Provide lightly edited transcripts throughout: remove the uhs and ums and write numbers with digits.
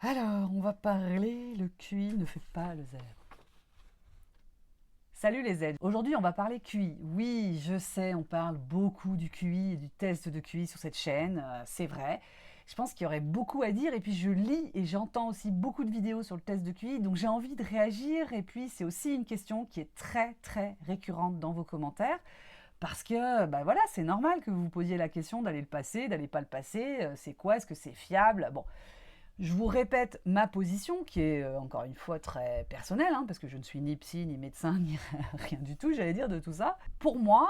Alors, on va parler le QI ne fait pas le zèbre. Salut les Z. Aujourd'hui, on va parler QI. Oui, je sais, on parle beaucoup du QI et du test de QI sur cette chaîne, c'est vrai. Je pense qu'il y aurait beaucoup à dire et puis je lis et j'entends aussi beaucoup de vidéos sur le test de QI, donc j'ai envie de réagir et puis c'est aussi une question qui est très récurrente dans vos commentaires. Parce que, bah voilà, c'est normal que vous vous posiez la question d'aller le passer, d'aller pas le passer, c'est quoi, est-ce que c'est fiable? Bon, je vous répète ma position, qui est encore une fois très personnelle, hein, parce que je ne suis ni psy, ni médecin, ni rien du tout, j'allais dire, de tout ça. Pour moi,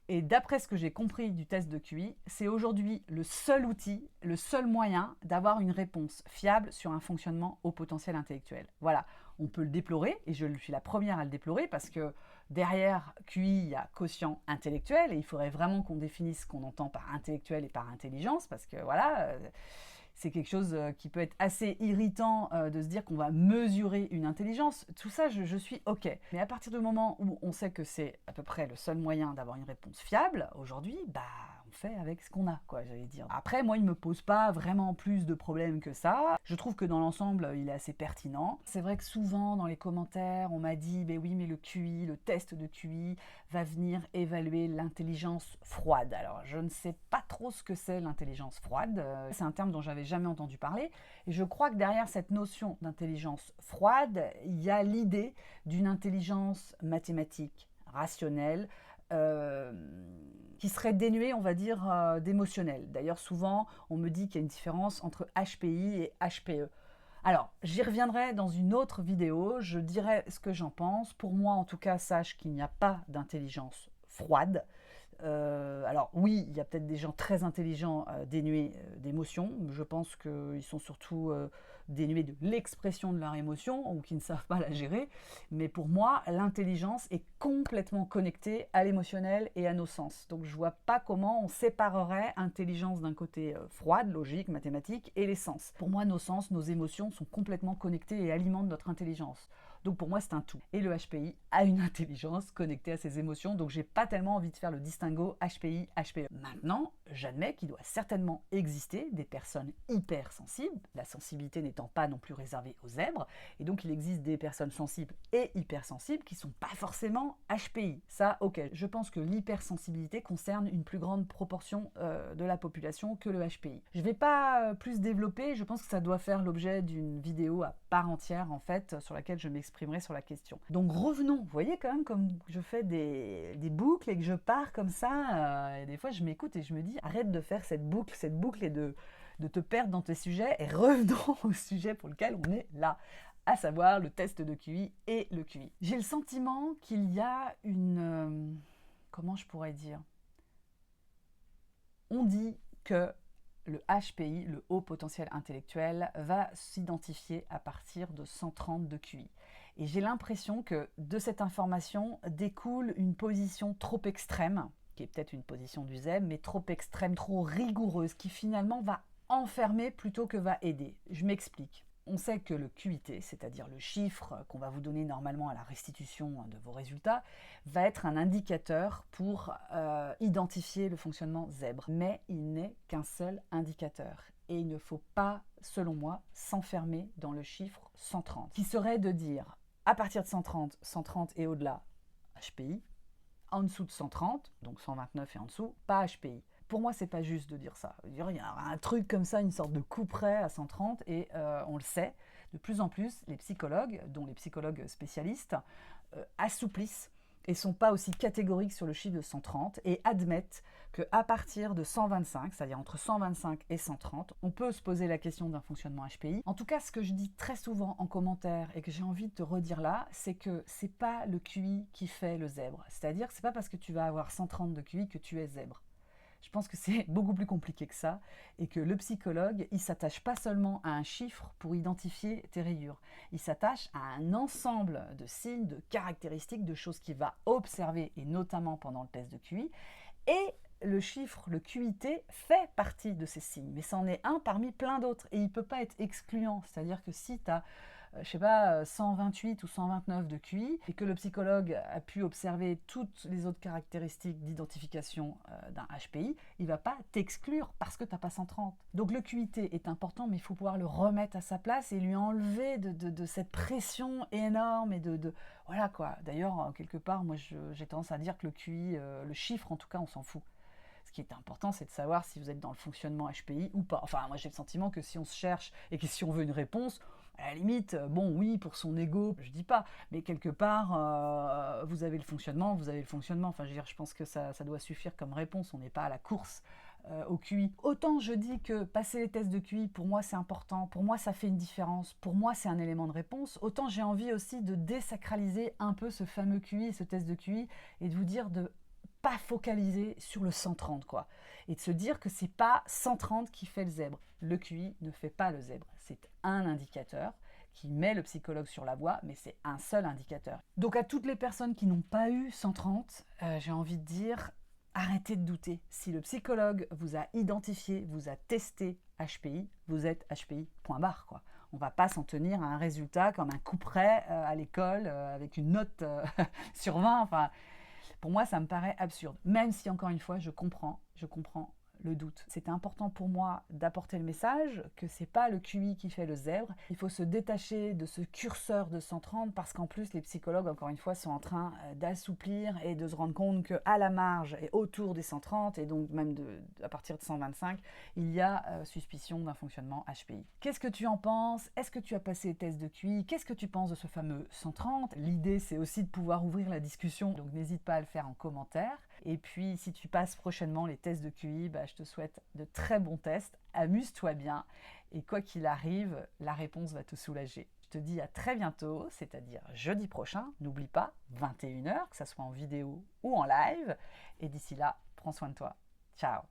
et d'après ce que j'ai compris du test de QI, c'est aujourd'hui le seul outil, le seul moyen d'avoir une réponse fiable sur un fonctionnement au potentiel intellectuel. Voilà, on peut le déplorer, et je suis la première à le déplorer, parce que derrière QI, il y a quotient intellectuel, et il faudrait vraiment qu'on définisse ce qu'on entend par intellectuel et par intelligence, parce que voilà, c'est quelque chose qui peut être assez irritant de se dire qu'on va mesurer une intelligence. Tout ça, je suis OK. Mais à partir du moment où on sait que c'est à peu près le seul moyen d'avoir une réponse fiable, aujourd'hui, bah, on fait avec ce qu'on a, quoi, j'allais dire. Après, moi, il me pose pas vraiment plus de problèmes que ça. Je trouve que dans l'ensemble, il est assez pertinent. C'est vrai que souvent, dans les commentaires, on m'a dit, ben oui, mais le QI, le test de QI, va venir évaluer l'intelligence froide. Alors, je ne sais pas trop ce que c'est l'intelligence froide. C'est un terme dont j'avais jamais entendu parler. Et je crois que derrière cette notion d'intelligence froide, il y a l'idée d'une intelligence mathématique, rationnelle, qui serait dénuée, on va dire, d'émotionnel. D'ailleurs, souvent, on me dit qu'il y a une différence entre HPI et HPE. Alors, j'y reviendrai dans une autre vidéo, je dirai ce que j'en pense. Pour moi, en tout cas, sache qu'il n'y a pas d'intelligence froide. Alors oui, il y a peut-être des gens très intelligents dénués d'émotions. Je pense qu'ils sont surtout dénués de l'expression de leur émotion ou qui ne savent pas la gérer. Mais pour moi, l'intelligence est complètement connectée à l'émotionnel et à nos sens. Donc je vois pas comment on séparerait intelligence d'un côté froide, logique, mathématique, et les sens. Pour moi, nos sens, nos émotions sont complètement connectés et alimentent notre intelligence. Donc pour moi, c'est un tout. Et le HPI a une intelligence connectée à ses émotions, donc j'ai pas tellement envie de faire le distinguo HPI, HPE. Maintenant, j'admets qu'il doit certainement exister des personnes hypersensibles, la sensibilité n'étant pas non plus réservée aux zèbres, et donc il existe des personnes sensibles et hypersensibles qui sont pas forcément HPI. Ça, ok. Je pense que l'hypersensibilité concerne une plus grande proportion de la population que le HPI. Je vais pas plus développer, je pense que ça doit faire l'objet d'une vidéo à part entière, en fait, sur laquelle je m'exprimerai sur la question. Donc revenons, vous voyez quand même comme je fais des boucles et que je pars comme ça, et des fois je m'écoute et je me dis arrête de faire cette boucle et de te perdre dans tes sujets et revenons au sujet pour lequel on est là, à savoir le test de QI et le QI. J'ai le sentiment qu'il y a une... comment je pourrais dire? On dit que le HPI, le haut potentiel intellectuel, va s'identifier à partir de 130 de QI. Et j'ai l'impression que de cette information découle une position trop extrême, qui est peut-être une position du zèbre, mais trop extrême, trop rigoureuse, qui finalement va enfermer plutôt que va aider. Je m'explique. On sait que le QIT, c'est-à-dire le chiffre qu'on va vous donner normalement à la restitution de vos résultats, va être un indicateur pour identifier le fonctionnement zèbre. Mais il n'est qu'un seul indicateur. Et il ne faut pas, selon moi, s'enfermer dans le chiffre 130, qui serait de dire, à partir de 130, 130 et au-delà, HPI, en dessous de 130, donc 129 et en dessous, pas HPI. Pour moi, c'est pas juste de dire ça. Il y a un truc comme ça, une sorte de couperet à 130, et on le sait, de plus en plus, les psychologues, dont les psychologues spécialistes, assouplissent et sont pas aussi catégoriques sur le chiffre de 130 et admettent qu'à partir de 125, c'est-à-dire entre 125 et 130, on peut se poser la question d'un fonctionnement HPI. En tout cas, ce que je dis très souvent en commentaire et que j'ai envie de te redire là, c'est que c'est pas le QI qui fait le zèbre. C'est-à-dire que c'est pas parce que tu vas avoir 130 de QI que tu es zèbre. Je pense que c'est beaucoup plus compliqué que ça et que le psychologue, il s'attache pas seulement à un chiffre pour identifier tes rayures. Il s'attache à un ensemble de signes, de caractéristiques, de choses qu'il va observer et notamment pendant le test de QI. Et le chiffre, le QIT, fait partie de ces signes, mais c'en est un parmi plein d'autres et il ne peut pas être excluant. C'est-à-dire que si tu as je sais pas, 128 ou 129 de QI, et que le psychologue a pu observer toutes les autres caractéristiques d'identification d'un HPI, il va pas t'exclure parce que tu n'as pas 130. Donc le QIT est important, mais il faut pouvoir le remettre à sa place et lui enlever de cette pression énorme et voilà quoi. D'ailleurs, quelque part, moi j'ai tendance à dire que le QI, le chiffre en tout cas, on s'en fout. Ce qui est important, c'est de savoir si vous êtes dans le fonctionnement HPI ou pas. Enfin, moi j'ai le sentiment que si on se cherche et que si on veut une réponse, à la limite, bon oui, pour son ego, je dis pas, mais quelque part, vous avez le fonctionnement, vous avez le fonctionnement. Enfin, je veux dire, je pense que ça doit suffire comme réponse. On n'est pas à la course au QI. Autant je dis que passer les tests de QI, pour moi c'est important, pour moi ça fait une différence, pour moi c'est un élément de réponse, autant j'ai envie aussi de désacraliser un peu ce fameux QI, ce test de QI, et de vous dire de pas focaliser sur le 130 quoi, et de se dire que c'est pas 130 qui fait le zèbre. Le QI ne fait pas le zèbre, c'est un indicateur qui met le psychologue sur la voie, mais c'est un seul indicateur. Donc à toutes les personnes qui n'ont pas eu 130, j'ai envie de dire, arrêtez de douter. Si le psychologue vous a identifié, vous a testé HPI, vous êtes HPI, point barre quoi. On ne va pas s'en tenir à un résultat comme un coup près à l'école avec une note sur 20, enfin... Pour moi, ça me paraît absurde, même si, encore une fois, je comprends le doute. C'était important pour moi d'apporter le message que c'est pas le QI qui fait le zèbre. Il faut se détacher de ce curseur de 130 parce qu'en plus, les psychologues, encore une fois, sont en train d'assouplir et de se rendre compte qu'à la marge et autour des 130 et donc même à partir de 125, il y a suspicion d'un fonctionnement HPI. Qu'est-ce que tu en penses? Est-ce que tu as passé les tests de QI? Qu'est-ce que tu penses de ce fameux 130? L'idée, c'est aussi de pouvoir ouvrir la discussion, donc n'hésite pas à le faire en commentaire. Et puis, si tu passes prochainement les tests de QI, je te souhaite de très bons tests. Amuse-toi bien. Et quoi qu'il arrive, la réponse va te soulager. Je te dis à très bientôt, c'est-à-dire jeudi prochain. N'oublie pas, 21h, que ce soit en vidéo ou en live. Et d'ici là, prends soin de toi. Ciao.